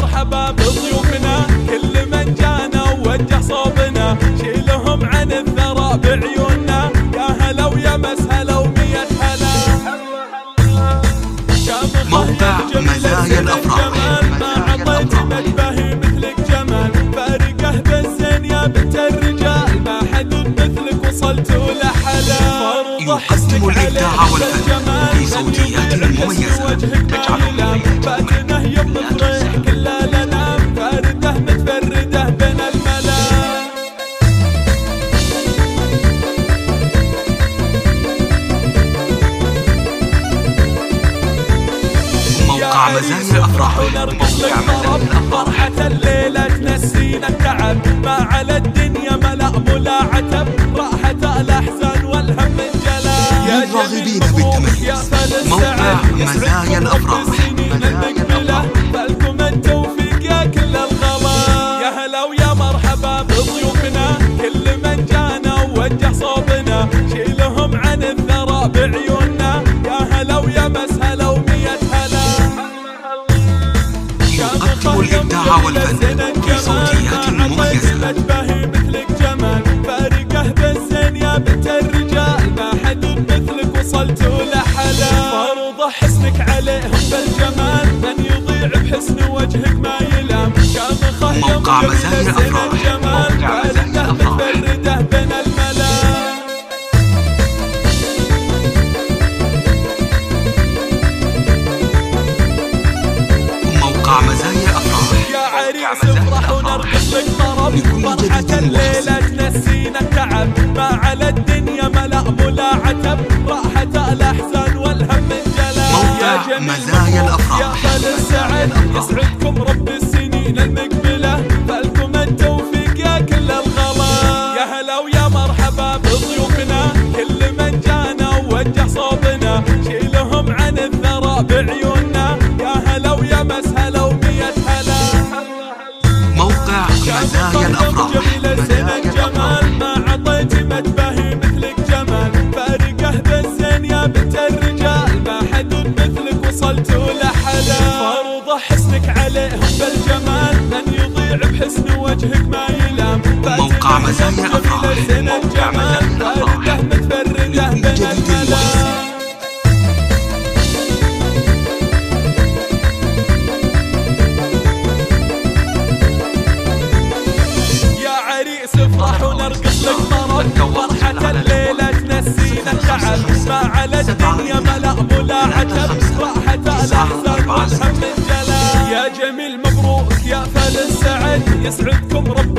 مرحبا بضيوفنا، كل من جانا ووجه صوبنا، شيلهم عن الثرى بعيوننا، يا هلا ويا مسهلا ومية هلا. موقع مزايا الأفراح. ما عطيت مشبهي مثلك جمال، فارقه بالزين يا بنت الرجال، ما حد مثلك وصلت لحلا. يقدم الإبداع والفن في صوتيات مميزة تجعله فاتنه يبطرح كل الأنام، فارده متفرده بين الملا. موقع مزايا الأفراح. فرحة الليلة تنسينا التعب، ما على الدنيا ملأ ملا عتب، راحة الأحزان والهم انجلى. للراغبين بالتميز موقع مزايا الأفراح. فلكم التوفيق يا كل الغلا. يا هلا ويا مرحبا بضيوفنا، كل من جانا ووجه صوبنا، شيلهم عن الثرى بعيوننا، يا هلا ويا مسهلا ومية هلا. يقدم الإبداع والفن في صوتيات مميزة مشبهي مثلك جمال، فارقه بالزين يا بنت الرجال، ما حد مثلك وصلت لحلا. فرض حسنك عليهم بالجمال، من يضيع بحسن وجهك ما يلام، شامخه موقع مزايا الأفراح. موقع مزايا الأفراح متفرده بين الملا. موقع مزايا الأفراح. يا عريس افرح ونرقص لك طرب، فرحة الليلة تنسينا التعب، ما على الدنيا ملأ ملا عتب، راحة الأحزان والهم انجلى. موقع مزايا الأفراح. يا فل السعد يسعدكم رب السنين المقبلة، فلكم التوفيق يا كل الغلا. يا هلا ويا مرحبا بضيوفنا، كل من جانا ووجه صوبنا، شيلهم عن الثرى بعيوننا، يا هلا ويا مسهلا ومية هلا. موقع مزايا الأفراح. مزايا الجمال، ما عطيت مشبهي مثلك جمال، فارقه بالزين يا بنت الرجال، ما حد مثلك وصلت لحلا. فرض حسنك عليهم بالجمال، من يضيع بحسن وجهك ما يلام، موقع مزايا الأفراح. موقع مزايا الأفراح. فارقه متفرده بين الملا. افرح ونرقص لك طرب، فرحة الليلة تنسينا التعب، ما على الدنيا ملأ ملا عتب، راحة الأحزان والهم انجلى. يا جميل مبروك يا فل السعد، يسعدكم رب